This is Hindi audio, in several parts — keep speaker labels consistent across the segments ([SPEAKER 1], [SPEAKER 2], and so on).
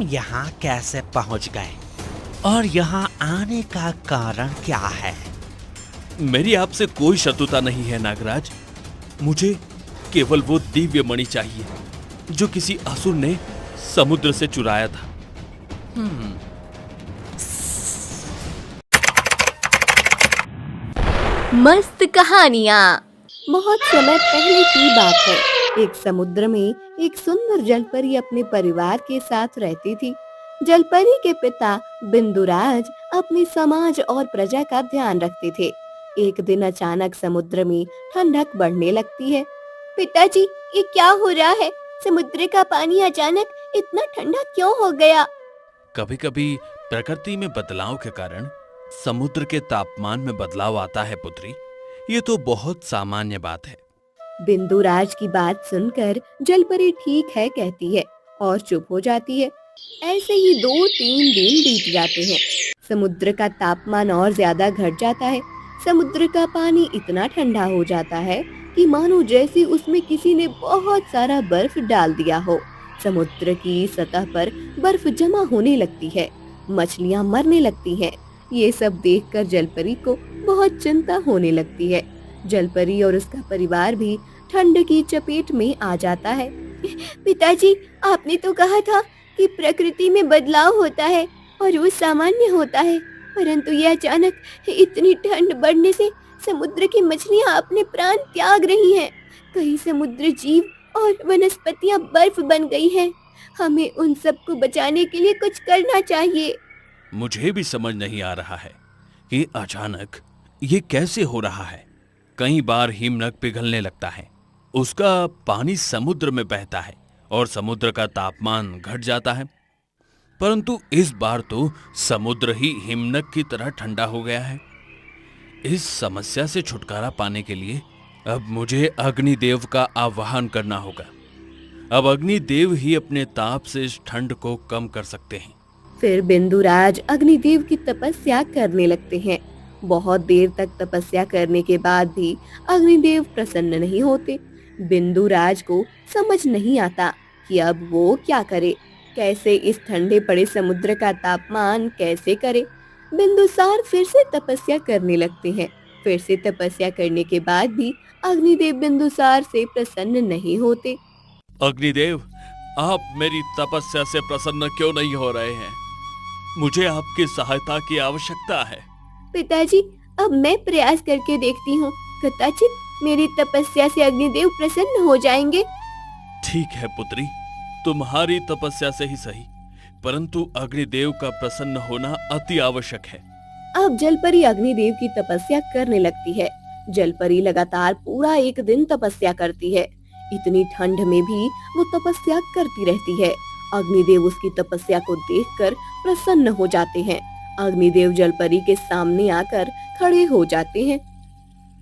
[SPEAKER 1] यहाँ कैसे पहुँच गए और यहाँ आने का कारण क्या है?
[SPEAKER 2] मेरी आपसे कोई शत्रुता नहीं है नागराज। मुझे केवल वो दिव्य मणि चाहिए जो किसी असुर ने समुद्र से चुराया था।
[SPEAKER 3] मस्त कहानियाँ। बहुत समय पहले की बात है। एक समुद्र में एक सुंदर जलपरी अपने परिवार के साथ रहती थी। जलपरी के पिता बिंदुराज अपने समाज और प्रजा का ध्यान रखते थे। एक दिन अचानक समुद्र में ठंडक बढ़ने लगती है। पिताजी, ये क्या हो रहा है? समुद्र का पानी अचानक इतना ठंडा क्यों हो गया?
[SPEAKER 2] कभी कभी प्रकृति में बदलाव के कारण समुद्र के तापमान में बदलाव आता है पुत्री। ये तो बहुत सामान्य बात है।
[SPEAKER 3] बिंदुराज की बात सुनकर जलपरी ठीक है कहती है और चुप हो जाती है। ऐसे ही 2-3 दिन बीत जाते हैं। समुद्र का तापमान और ज्यादा घट जाता है। समुद्र का पानी इतना ठंडा हो जाता है कि मानो जैसे उसमें किसी ने बहुत सारा बर्फ डाल दिया हो। समुद्र की सतह पर बर्फ जमा होने लगती है। मछलियां मरने लगती हैं। ये सब देखकर जलपरी को बहुत चिंता होने लगती है। जलपरी और उसका परिवार भी ठंड की चपेट में आ जाता है। पिताजी, आपने तो कहा था कि प्रकृति में बदलाव होता है और वो सामान्य होता है, परंतु ये अचानक इतनी ठंड बढ़ने से समुद्र की मछलियां अपने प्राण त्याग रही हैं। कई समुद्र जीव और वनस्पतियां बर्फ बन गई हैं। हमें उन सबको बचाने के लिए कुछ करना चाहिए।
[SPEAKER 2] मुझे भी समझ नहीं आ रहा है कि अचानक ये कैसे हो रहा है। कई बार हिमनद पिघलने लगता है, उसका पानी समुद्र में बहता है और समुद्र का तापमान घट जाता है। परंतु इस बार तो समुद्र ही हिमनद की तरह ठंडा हो गया है। इस समस्या से छुटकारा पाने के लिए अब मुझे अग्निदेव का आह्वान करना होगा। अब अग्निदेव ही अपने ताप से इस ठंड को कम कर सकते हैं।
[SPEAKER 3] फिर बिंदुराज अग्निदेव की तपस्या करने लगते हैं। बहुत देर तक तपस्या करने के बाद भी अग्निदेव प्रसन्न नहीं होते। बिंदुराज को समझ नहीं आता कि अब वो क्या करे, कैसे इस ठंडे पड़े समुद्र का तापमान कैसे करे। बिंदुसार फिर से तपस्या करने लगते हैं। फिर से तपस्या करने के बाद भी अग्निदेव बिंदुसार से प्रसन्न नहीं होते।
[SPEAKER 2] अग्निदेव, आप मेरी तपस्या से प्रसन्न क्यों नहीं हो रहे हैं? मुझे आपकी सहायता की आवश्यकता है।
[SPEAKER 3] पिताजी, अब मैं प्रयास करके देखती हूँ। कदाचित मेरी तपस्या से अग्निदेव प्रसन्न हो जाएंगे।
[SPEAKER 2] ठीक है पुत्री, तुम्हारी तपस्या से ही सही, परंतु अग्निदेव का प्रसन्न होना अति आवश्यक है।
[SPEAKER 3] अब जलपरी अग्निदेव की तपस्या करने लगती है। जलपरी लगातार पूरा एक दिन तपस्या करती है। इतनी ठंड में भी वो तपस्या करती रहती है। अग्निदेव उसकी तपस्या को देखकर प्रसन्न हो जाते हैं। अग्निदेव जलपरी के सामने आकर खड़े हो जाते हैं।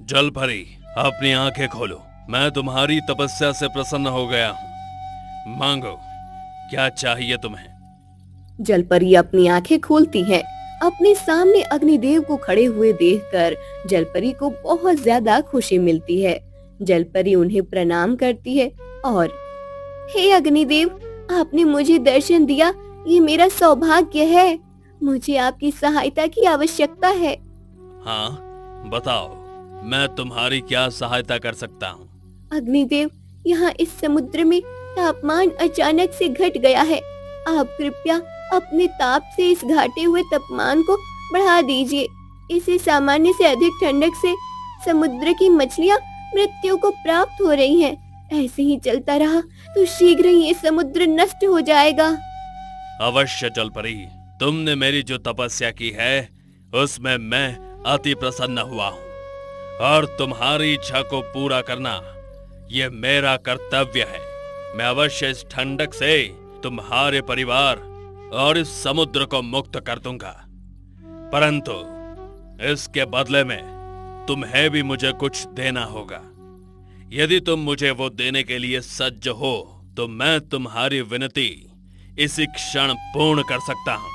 [SPEAKER 2] जलपरी, अपनी आंखें खोलो। मैं तुम्हारी तपस्या से प्रसन्न हो गया हूँ। मांगो, क्या चाहिए तुम्हें?
[SPEAKER 3] जलपरी अपनी आंखें खोलती है। अपने सामने अग्निदेव को खड़े हुए देखकर जलपरी को बहुत ज्यादा खुशी मिलती है। जलपरी उन्हें प्रणाम करती है और हे अग्निदेव, आपने मुझे दर्शन दिया, ये मेरा सौभाग्य है। मुझे आपकी सहायता की आवश्यकता है।
[SPEAKER 2] हाँ, बताओ, मैं तुम्हारी क्या सहायता कर सकता हूँ?
[SPEAKER 3] अग्निदेव, यहाँ इस समुद्र में तापमान अचानक से घट गया है। आप कृपया अपने ताप से इस घटे हुए तापमान को बढ़ा दीजिए। इसे सामान्य से अधिक ठंडक से समुद्र की मछलियाँ मृत्यु को प्राप्त हो रही हैं। ऐसे ही चलता रहा तो शीघ्र ही ये समुद्र नष्ट हो जाएगा।
[SPEAKER 2] अवश्य जलपरी, तुमने मेरी जो तपस्या की है उसमें मैं अति प्रसन्न हुआ हूँ, और तुम्हारी इच्छा को पूरा करना ये मेरा कर्तव्य है। मैं अवश्य इस ठंडक से तुम्हारे परिवार और इस समुद्र को मुक्त कर दूंगा, परंतु इसके बदले में तुम्हें भी मुझे कुछ देना होगा। यदि तुम मुझे वो देने के लिए सज्ज हो तो मैं तुम्हारी विनती इसी क्षण पूर्ण कर सकता हूँ।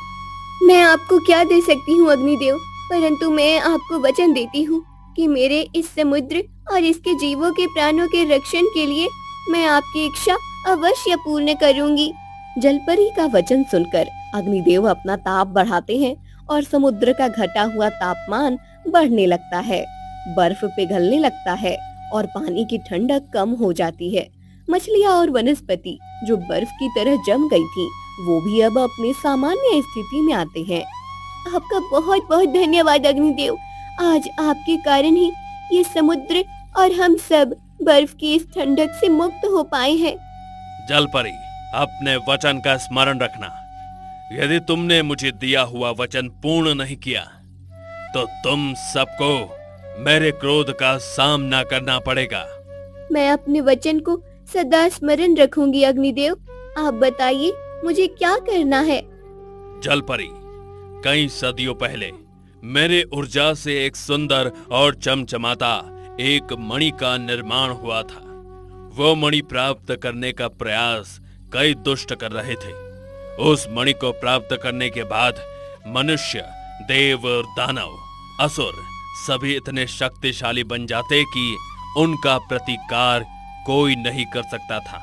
[SPEAKER 3] मैं आपको क्या दे सकती हूँ अग्निदेव, परंतु मैं आपको वचन देती हूँ कि मेरे इस समुद्र और इसके जीवों के प्राणों के रक्षण के लिए मैं आपकी इच्छा अवश्य पूर्ण करूँगी। जलपरी का वचन सुनकर अग्निदेव अपना ताप बढ़ाते हैं और समुद्र का घटा हुआ तापमान बढ़ने लगता है। बर्फ पिघलने लगता है और पानी की ठंडक कम हो जाती है। मछलियाँ और वनस्पति जो बर्फ की तरह जम गई थी, वो भी अब अपने सामान्य स्थिति में आते हैं। आपका बहुत बहुत धन्यवाद अग्निदेव। आज आपके कारण ही ये समुद्र और हम सब बर्फ की इस ठंडक से मुक्त हो पाए हैं।
[SPEAKER 2] जलपरी, अपने वचन का स्मरण रखना। यदि तुमने मुझे दिया हुआ वचन पूर्ण नहीं किया तो तुम सबको मेरे क्रोध का सामना करना पड़ेगा।
[SPEAKER 3] मैं अपने वचन को सदा स्मरण रखूंगी अग्निदेव। आप बताइए मुझे क्या करना है।
[SPEAKER 2] जलपरी, कई सदियों पहले मेरे ऊर्जा से एक सुंदर और चमचमाता एक मणि का निर्माण हुआ था। वो मणि प्राप्त करने का प्रयास कई दुष्ट कर रहे थे। उस मणि को प्राप्त करने के बाद मनुष्य, देव और दानव, असुर सभी इतने शक्तिशाली बन जाते कि उनका प्रतिकार कोई नहीं कर सकता था।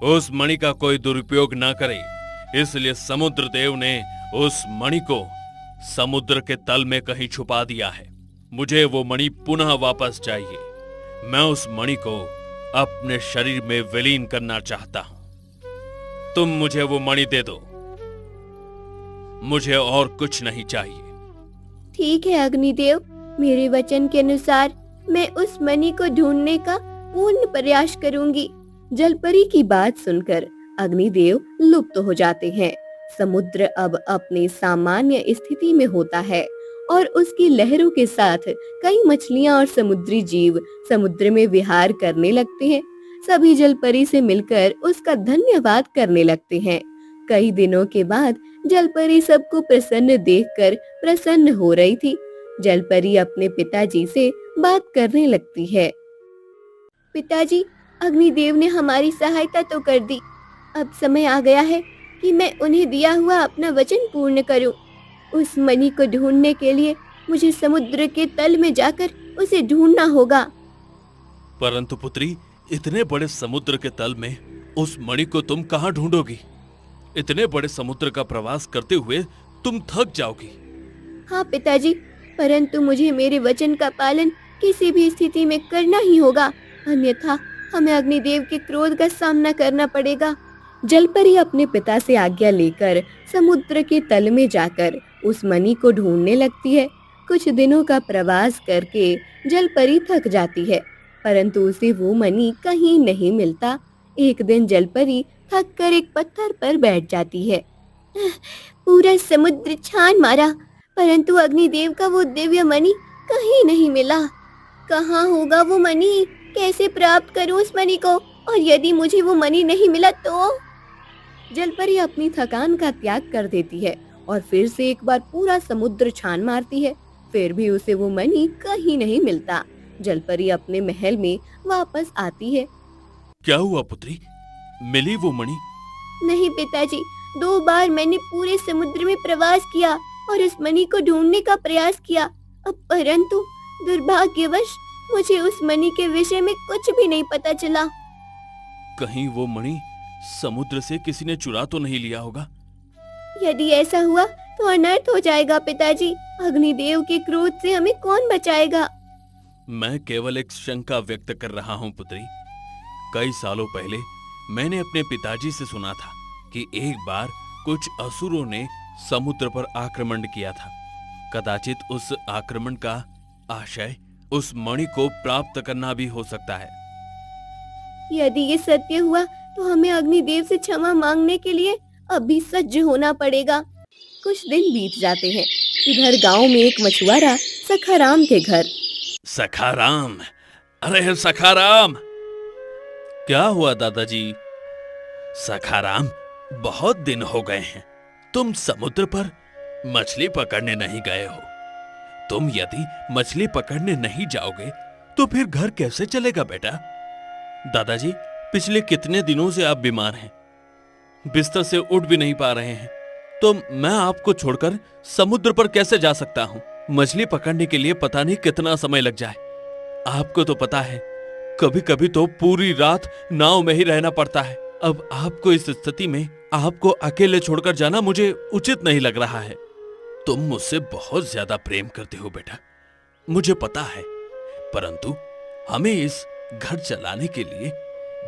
[SPEAKER 2] उस मणि का कोई दुरुपयोग न करे, इसलिए समुद्र देव ने उस मणि को समुद्र के तल में कहीं छुपा दिया है। मुझे वो मणि पुनः वापस चाहिए। मैं उस मणि को अपने शरीर में विलीन करना चाहता हूं। तुम मुझे वो मणि दे दो। मुझे और कुछ नहीं चाहिए।
[SPEAKER 3] ठीक है अग्निदेव, मेरे वचन के अनुसार मैं उस मणि को ढूंढने का पूर्ण प्रयास करूंगी। जलपरी की बात सुनकर अग्निदेव लुप्त हो जाते हैं। समुद्र अब अपने सामान्य स्थिति में होता है और उसकी लहरों के साथ कई मछलियां और समुद्री जीव समुद्र में विहार करने लगते हैं। सभी जलपरी से मिलकर उसका धन्यवाद करने लगते हैं। कई दिनों के बाद जलपरी सबको प्रसन्न देखकर प्रसन्न हो रही थी। जलपरी अपने पिताजी से बात करने लगती है। पिताजी, अग्निदेव ने हमारी सहायता तो कर दी। अब समय आ गया है कि मैं उन्हें दिया हुआ अपना वचन पूर्ण करूं। उस मणि को ढूंढने के लिए मुझे समुद्र के तल में जाकर उसे ढूंढना होगा।
[SPEAKER 2] परंतु पुत्री, इतने बड़े समुद्र के तल में उस मणि को तुम कहां ढूंढोगी? इतने बड़े समुद्र का प्रवास करते हुए तुम थक जाओगी।
[SPEAKER 3] हाँ पिताजी, परंतु मुझे मेरे वचन का पालन किसी भी स्थिति में करना ही होगा, अन्यथा हमें अग्निदेव के क्रोध का सामना करना पड़ेगा। जलपरी अपने पिता से आज्ञा लेकर समुद्र के तल में जाकर उस मणि को ढूंढने लगती है। कुछ दिनों का प्रवास करके जलपरी थक जाती है, परंतु उसे वो मणि कहीं नहीं मिलता। एक दिन जलपरी थक कर एक पत्थर पर बैठ जाती है। पूरा समुद्र छान मारा, परंतु अग्निदेव का वो दिव्य मणि कहीं नहीं मिला। कहाँ होगा वो मणि? कैसे प्राप्त करूं उस मणि को? और यदि मुझे वो मणि नहीं मिला तो? जलपरी अपनी थकान का त्याग कर देती है और फिर से एक बार पूरा समुद्र छान मारती है, फिर भी उसे वो मणि कहीं नहीं मिलता। जलपरी अपने महल में वापस आती है।
[SPEAKER 2] क्या हुआ पुत्री, मिली वो मणि?
[SPEAKER 3] नहीं पिताजी, 2 बार मैंने पूरे समुद्र में प्रवास किया और इस मणि को ढूंढने का प्रयास किया, परंतु दुर्भाग्यवश मुझे उस मणि के विषय में कुछ भी नहीं पता चला।
[SPEAKER 2] कहीं वो मणि समुद्र से किसी ने चुरा तो नहीं लिया होगा?
[SPEAKER 3] यदि ऐसा हुआ तो अनर्थ हो जाएगा पिताजी। अग्निदेव के क्रोध से हमें कौन बचाएगा?
[SPEAKER 2] मैं केवल एक शंका व्यक्त कर रहा हूँ पुत्री। कई सालों पहले मैंने अपने पिताजी से सुना था कि एक बार कुछ असुरों ने समुद्र पर आक्रमण किया था। कदाचित उस आक्रमण का आशय उस मणि को प्राप्त करना भी हो सकता है।
[SPEAKER 3] यदि ये सत्य हुआ तो हमें अग्निदेव से क्षमा मांगने के लिए अभी सज्ज होना पड़ेगा। कुछ दिन बीत जाते हैं। इधर गांव में एक मछुआरा सखाराम के घर।
[SPEAKER 2] सखाराम, अरे सखाराम! क्या हुआ दादाजी? सखाराम, बहुत दिन हो गए हैं तुम समुद्र पर मछली पकड़ने नहीं गए हो। तुम यदि मछली पकड़ने नहीं जाओगे तो फिर घर कैसे चलेगा बेटा? दादाजी, पिछले कितने दिनों से आप बीमार हैं, बिस्तर से उठ भी नहीं पा रहे हैं, तो मैं आपको छोड़कर समुद्र पर कैसे जा सकता हूं? मछली पकड़ने के लिए पता नहीं कितना समय लग जाए। आपको तो पता है, कभी कभी तो पूरी रात नाव में ही रहना पड़ता है। अब आपको इस स्थिति में आपको अकेले छोड़कर जाना मुझे उचित नहीं लग रहा है। तुम मुझसे बहुत ज्यादा प्रेम करते हो बेटा, मुझे पता है, परंतु हमें इस घर चलाने के लिए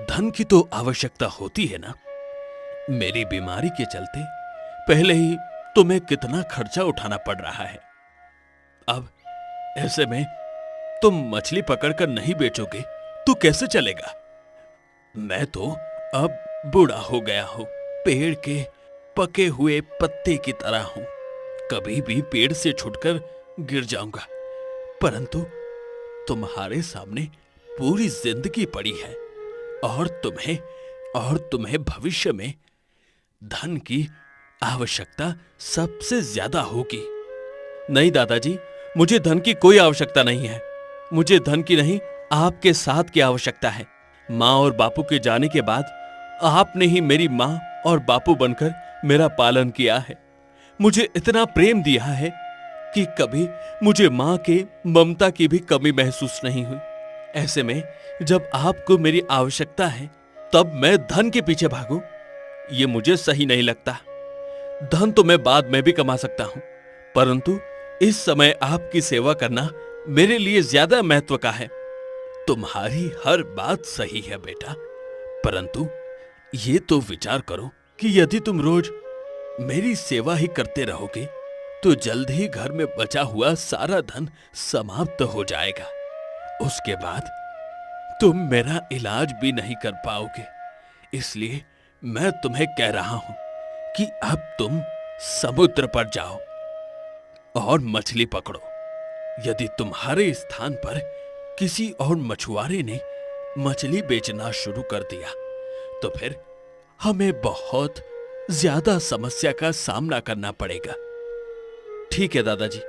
[SPEAKER 2] धन की तो आवश्यकता होती है ना। मेरी बीमारी के चलते पहले ही तुम्हें कितना खर्चा उठाना पड़ रहा है। अब ऐसे में तुम मछली पकड़कर नहीं बेचोगे तो कैसे चलेगा? मैं तो अब बूढ़ा हो गया हूं, पेड़ के पके हुए पत्ते की तरह हूं। कभी भी पेड़ से छूटकर गिर जाऊंगा, परंतु तुम्हारे सामने पूरी जिंदगी पड़ी है और तुम्हें भविष्य में धन की आवश्यकता सबसे ज्यादा होगी। नहीं दादाजी, मुझे धन की कोई आवश्यकता नहीं है। मुझे धन की नहीं, आपके साथ की आवश्यकता है। माँ और बापू के जाने के बाद आपने ही मेरी माँ और बापू बनकर मेरा पालन किया है। मुझे इतना प्रेम दिया है कि कभी मुझे माँ के ममता की भी कमी महसूस नहीं हुई। ऐसे में जब आपको मेरी आवश्यकता है तब मैं धन के पीछे भागूं, ये मुझे सही नहीं लगता। धन तो मैं बाद में भी कमा सकता हूं, परंतु इस समय आपकी सेवा करना मेरे लिए ज्यादा महत्व का है। तुम्हारी हर बात सही है बेटा, परंतु ये तो विचार करो कि यदि तुम रोज मेरी सेवा ही करते रहोगे तो जल्द ही घर में बचा हुआ सारा धन समाप्त हो जाएगा। उसके बाद तुम मेरा इलाज भी नहीं कर पाओगे। इसलिए मैं तुम्हें कह रहा हूं कि अब तुम समुद्र पर जाओ और मछली पकड़ो। यदि तुम्हारे स्थान पर किसी और मछुआरे ने मछली बेचना शुरू कर दिया तो फिर हमें बहुत ज्यादा समस्या का सामना करना पड़ेगा। ठीक है दादाजी,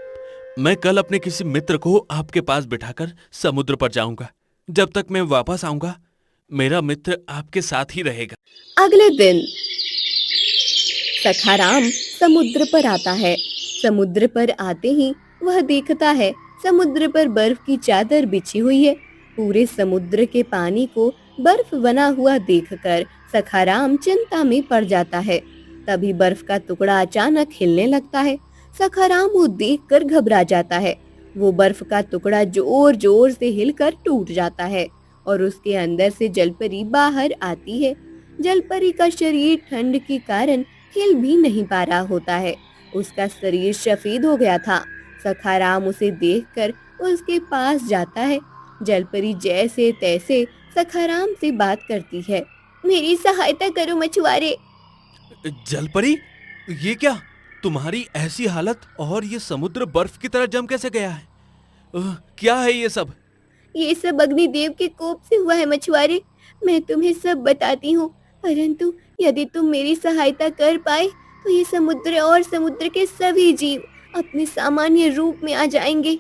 [SPEAKER 2] मैं कल अपने किसी मित्र को आपके पास बिठाकर समुद्र पर जाऊंगा। जब तक मैं वापस आऊंगा मेरा मित्र आपके साथ ही रहेगा।
[SPEAKER 3] अगले दिन सखाराम समुद्र पर आता है। समुद्र पर आते ही वह देखता है समुद्र पर बर्फ की चादर बिछी हुई है। पूरे समुद्र के पानी को बर्फ बना हुआ देखकर सखाराम चिंता में पड़ जाता है। तभी बर्फ का टुकड़ा अचानक हिलने लगता है। सखाराम वो देखकर घबरा जाता है। वो बर्फ का टुकड़ा जोर जोर से हिलकर टूट जाता है और उसके अंदर से जलपरी बाहर आती है। जलपरी का शरीर ठंड के कारण हिल भी नहीं पा रहा होता है। उसका शरीर सफेद हो गया था। सखाराम उसे देखकर उसके पास जाता है। जलपरी जैसे तैसे सखाराम से बात करती है। मेरी सहायता करो मछुआरे।
[SPEAKER 2] जलपरी, ये क्या? तुम्हारी ऐसी हालत और ये समुद्र बर्फ की तरह जम कैसे गया है? क्या है ये सब?
[SPEAKER 3] ये सब अग्निदेव के कोप से हुआ है मछुआरे। मैं तुम्हें सब बताती हूँ, परंतु यदि तुम मेरी सहायता कर पाए तो ये समुद्र और समुद्र के सभी जीव अपने सामान्य रूप में आ जाएंगे।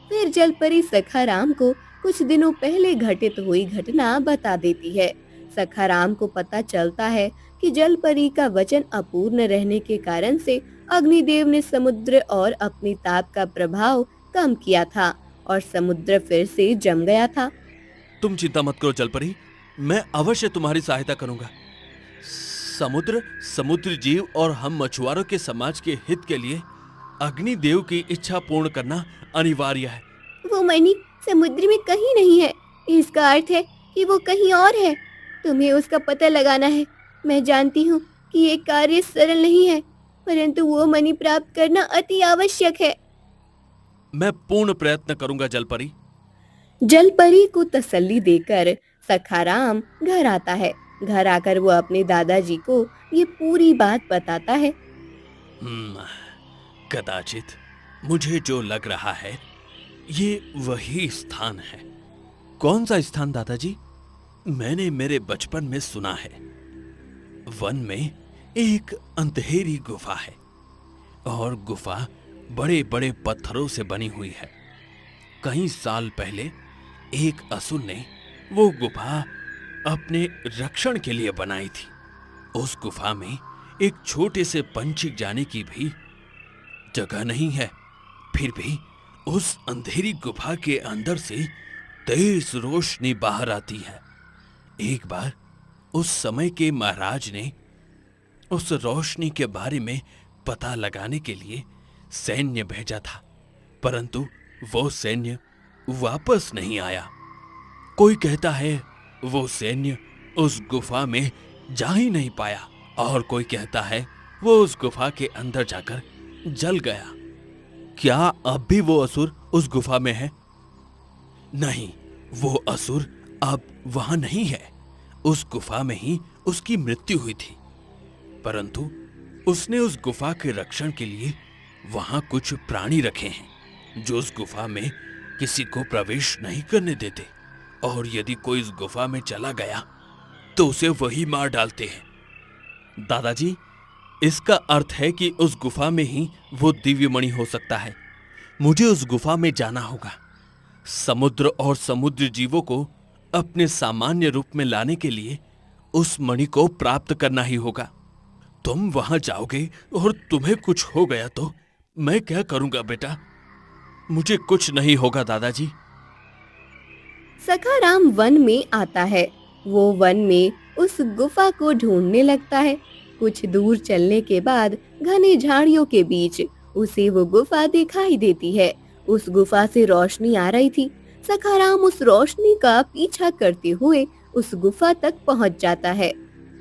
[SPEAKER 3] फिर जलपरी सखाराम को कुछ दिनों पहले घटित हुई घटना बता देती है। सखाराम को पता चलता है कि जलपरी का वचन अपूर्ण रहने के कारण से अग्निदेव ने समुद्र और अपनी ताप का प्रभाव कम किया था और समुद्र फिर से जम गया था।
[SPEAKER 2] तुम चिंता मत करो जलपरी, मैं अवश्य तुम्हारी सहायता करूंगा। समुद्र जीव और हम मछुआरों के समाज के हित के लिए अग्निदेव की इच्छा पूर्ण करना अनिवार्य है।
[SPEAKER 3] वो मणि समुद्र में कहीं नहीं है। इसका अर्थ है कि वो कहीं और है। तुम्हें उसका पता लगाना है। मैं जानती हूँ कि ये कार्य सरल नहीं है, परंतु वो मणि प्राप्त करना अति आवश्यक है।
[SPEAKER 2] मैं पूर्ण प्रयत्न करूंगा जलपरी।
[SPEAKER 3] जलपरी को तसल्ली देकर सखाराम घर आता है। घर आकर वो अपने दादाजी को ये पूरी बात बताता है।
[SPEAKER 2] कदाचित मुझे जो लग रहा है ये वही स्थान है। कौन सा स्थान दादाजी? मैंने मेरे बचपन में सुना है वन में एक अंधेरी गुफा है और गुफा बड़े बड़े पत्थरों से बनी हुई है। कई साल पहले एक असुर ने वो गुफा अपने रक्षण के लिए बनाई थी। उस गुफा में एक छोटे से पंछी जाने की भी जगह नहीं है। फिर भी उस अंधेरी गुफा के अंदर से तेज रोशनी बाहर आती है। एक बार उस समय के महाराज ने उस रोशनी के बारे में पता लगाने के लिए सैन्य भेजा था, परंतु वो सैन्य वापस नहीं आया। कोई कहता है वो सैन्य उस गुफा में जा ही नहीं पाया, और कोई कहता है वो उस गुफा के अंदर जाकर जल गया। क्या अब भी वो असुर उस गुफा में है? नहीं, वो असुर अब वहां नहीं है। उस गुफा में ही उसकी मृत्यु हुई थी, परंतु उसने उस गुफा के रक्षण के लिए वहां कुछ प्राणी रखे हैं जो उस गुफा में किसी को प्रवेश नहीं करने देते, और यदि कोई इस गुफा में चला गया तो उसे वही मार डालते हैं। दादाजी, इसका अर्थ है कि उस गुफा में ही वो दिव्य मणि हो सकता है। मुझे उस गुफा में जाना होगा। समुद्र और समुद्र जीवों को अपने सामान्य रूप में लाने के लिए उस मणि को प्राप्त करना ही होगा। तुम वहां जाओगे और तुम्हें कुछ हो गया तो मैं क्या करूंगा बेटा? मुझे कुछ नहीं होगा दादाजी।
[SPEAKER 3] सखाराम वन में आता है। वो वन में उस गुफा को ढूंढने लगता है। कुछ दूर चलने के बाद घने झाड़ियों के बीच उसे वो गुफा दिखाई देती है। उस गुफा से रोशनी आ रही थी। सखाराम उस रोशनी का पीछा करते हुए उस गुफा तक पहुंच जाता है।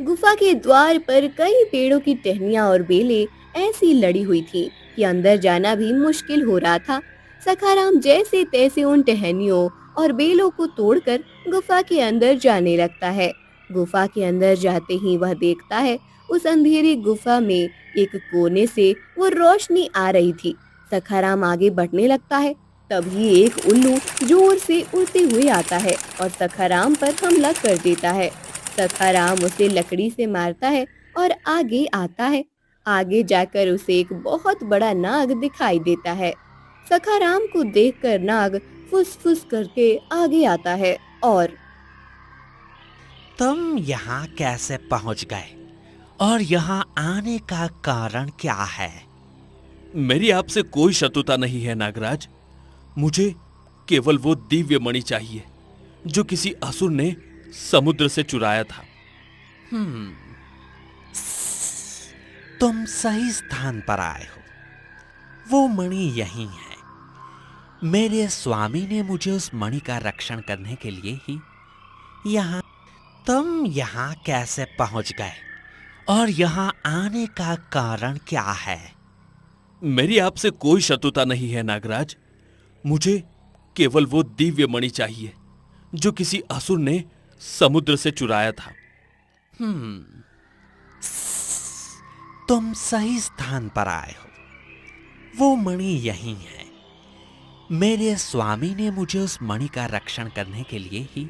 [SPEAKER 3] गुफा के द्वार पर कई पेड़ों की टहनियां और बेलें ऐसी लड़ी हुई थी कि अंदर जाना भी मुश्किल हो रहा था। सखाराम जैसे तैसे उन टहनियों और बेलों को तोड़कर गुफा के अंदर जाने लगता है। गुफा के अंदर जाते ही वह देखता है उस अंधेरी गुफा में एक कोने से वो रोशनी आ रही थी। सखाराम आगे बढ़ने लगता है। तभी एक उल्लू जोर से उड़ते हुए आता है और सखाराम पर हमला कर देता है। सखाराम उसे लकड़ी से मारता है और आगे आता है। आगे जाकर उसे एक बहुत बड़ा नाग दिखाई देता है। सखाराम को देखकर नाग फुस-फुस करके आगे आता है और
[SPEAKER 1] तुम यहाँ कैसे पहुंच गए और यहाँ आने का कारण क्या है?
[SPEAKER 2] मेरी आपसे कोई शत्रुता नहीं है नागराज। मुझे केवल वो दिव्य मणि चाहिए जो किसी असुर ने समुद्र से चुराया था।
[SPEAKER 1] तुम सही स्थान पर आए हो। वो मणि यही है। मेरे स्वामी ने मुझे उस मणि का रक्षण करने के लिए ही यहाँ। तुम यहाँ कैसे पहुंच गए और यहाँ आने का कारण क्या है?
[SPEAKER 2] मेरी आपसे कोई शत्रुता नहीं है नागराज। मुझे केवल वो दिव्य मणि चाहिए जो किसी असुर ने समुद्र से चुराया था।
[SPEAKER 1] तुम सही स्थान पर आए हो। वो मणि यही है। मेरे स्वामी ने मुझे उस मणि का रक्षण करने के लिए ही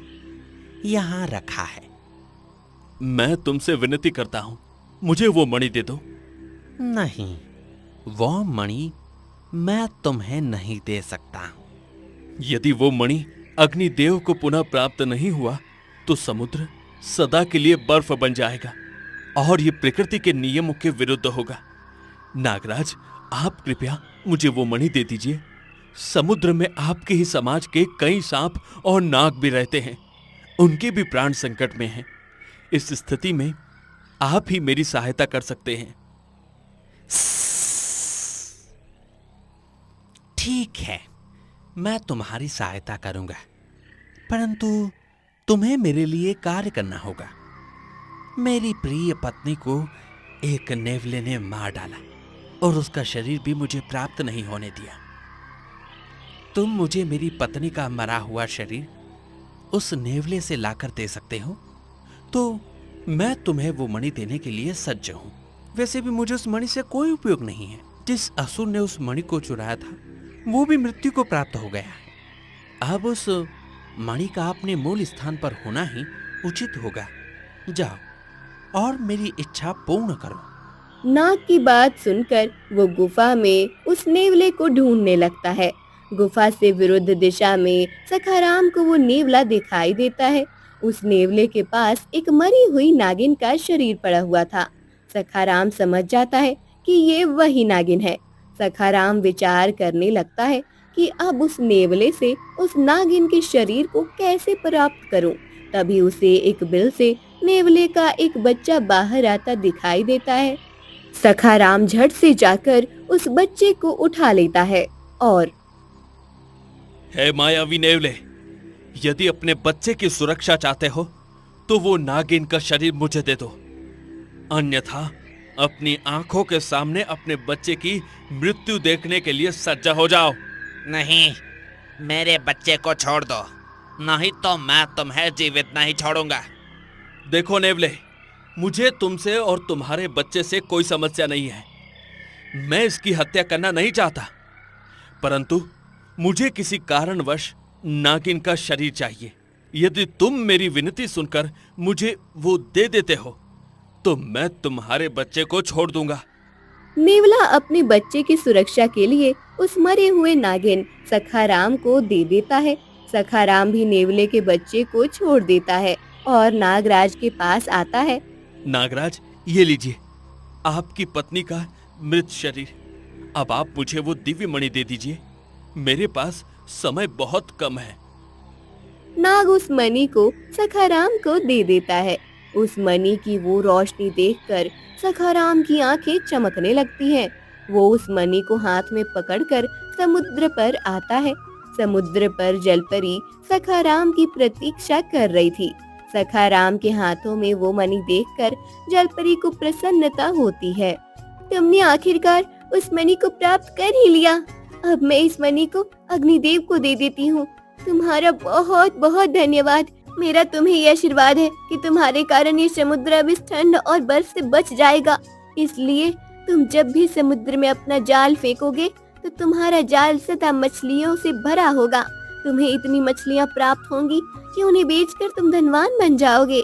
[SPEAKER 1] यहाँ रखा है।
[SPEAKER 2] मैं तुमसे विनती करता हूं, मुझे वो मणि दे दो।
[SPEAKER 1] नहीं, वो मणि मैं तुम्हें नहीं दे सकता हूं।
[SPEAKER 2] यदि वो मणि अग्निदेव को पुनः प्राप्त नहीं हुआ तो समुद्र सदा के लिए बर्फ बन जाएगा और ये प्रकृति के नियमों के विरुद्ध होगा। नागराज, आप कृपया मुझे वो मणि दे दीजिए। समुद्र में आपके ही समाज के कई सांप और नाग भी रहते हैं। उनके भी प्राण संकट में हैं। इस स्थिति में आप ही मेरी सहायता कर सकते हैं।
[SPEAKER 1] ठीक है, मैं तुम्हारी सहायता करूंगा, परंतु तुम्हें मेरे लिए कार्य करना होगा। मेरी प्रिय पत्नी को एक नेवले ने मार डाला और उसका शरीर भी मुझे प्राप्त नहीं होने दिया। तुम मुझे मेरी पत्नी का मरा हुआ शरीर उस नेवले से लाकर दे सकते हो तो मैं तुम्हें वो मणि देने के लिए सज्ज हूं। वैसे भी मुझे उस मणि से कोई उपयोग नहीं है। जिस असुर ने उस मणि को चुराया था वो भी मृत्यु को प्राप्त हो गया है। अब उस मणि का अपने मूल स्थान पर होना ही उचित होगा। जाओ और मेरी इच्छा पूर्ण करो।
[SPEAKER 3] नाग की बात सुनकर वो गुफा में उस नेवले को ढूंढने लगता है। गुफा से विरुद्ध दिशा में सखाराम को वो नेवला दिखाई देता है। उस नेवले के पास एक मरी हुई नागिन का शरीर पड़ा हुआ था। सखाराम समझ जाता है कि ये वही नागिन है। सखाराम विचार करने लगता है कि अब उस नेवले से उस नागिन के शरीर को कैसे प्राप्त करूं, तभी उसे एक बिल से नेवले का एक बच्चा बाहर आता दिखाई देता है। सखाराम झट से जाकर उस बच्चे को उठा लेता है और
[SPEAKER 2] हे मायावी नेवले, यदि अपने बच्चे की सुरक्षा चाहते हो तो वो नागिन का शरीर मुझे दे दो, अन्यथा अपनी आंखों के सामने अपने बच्चे की मृत्यु देखने के लिए सज्जा हो जाओ।
[SPEAKER 1] नहीं, मेरे बच्चे को छोड़ दो, नहीं तो मैं तुम्हें जीवित नहीं छोड़ूंगा।
[SPEAKER 2] देखो नेवले, मुझे तुमसे और तुम्हारे बच्चे से कोई समस्या नहीं है। मैं इसकी हत्या करना नहीं चाहता, परंतु मुझे किसी कारणवश नागिन का शरीर चाहिए। यदि तुम मेरी विनती सुनकर मुझे वो दे देते हो तो मैं तुम्हारे बच्चे को छोड़ दूंगा।
[SPEAKER 3] नेवला अपने बच्चे की सुरक्षा के लिए उस मरे हुए नागिन सखाराम को दे देता है। सखाराम भी नेवले के बच्चे को छोड़ देता है और नागराज के पास आता है।
[SPEAKER 2] नागराज, ये लीजिए आपकी पत्नी का मृत शरीर। अब आप मुझे वो दिव्य मणि दे दीजिए, मेरे पास समय बहुत कम है।
[SPEAKER 3] नाग उस मणि को सखाराम को दे देता है। उस मणि की वो रोशनी देखकर सखाराम की आंखें चमकने लगती हैं। वो उस मणि को हाथ में पकड़कर समुद्र पर आता है। समुद्र पर जलपरी सखाराम की प्रतीक्षा कर रही थी। सखाराम के हाथों में वो मणि देखकर जलपरी को प्रसन्नता होती है। तुमने आखिरकार उस मणि को प्राप्त कर ही लिया। अब मैं इस मणि को अग्निदेव को दे देती हूँ। तुम्हारा बहुत बहुत धन्यवाद। मेरा तुम्हें ये आशीर्वाद है कि तुम्हारे कारण ये समुद्र अब इस ठंड और बर्फ से बच जाएगा। इसलिए तुम जब भी समुद्र में अपना जाल फेंकोगे तो तुम्हारा जाल सदा मछलियों से भरा होगा। तुम्हें इतनी मछलियाँ प्राप्त होंगी कि उन्हें बेचकर तुम धनवान बन जाओगे।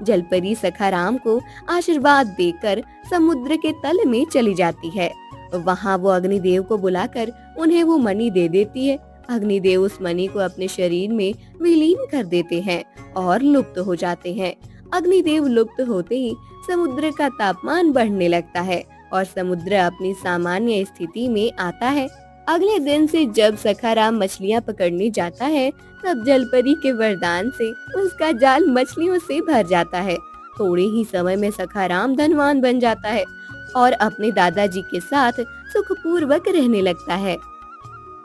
[SPEAKER 3] जलपरी सखाराम को आशीर्वाद देकर समुद्र के तल में चली जाती है। वहाँ वो अग्निदेव को बुलाकर उन्हें वो मणि दे देती है। अग्निदेव उस मणि को अपने शरीर में विलीन कर देते हैं और लुप्त हो जाते हैं। अग्निदेव लुप्त होते ही समुद्र का तापमान बढ़ने लगता है और समुद्र अपनी सामान्य स्थिति में आता है। अगले दिन से जब सखाराम मछलियाँ पकड़ने जाता है तब जलपरी के वरदान से उसका जाल मछलियों से भर जाता है। थोड़े ही समय में सखाराम धनवान बन जाता है और अपने दादाजी के साथ सुखपूर्वक रहने लगता है।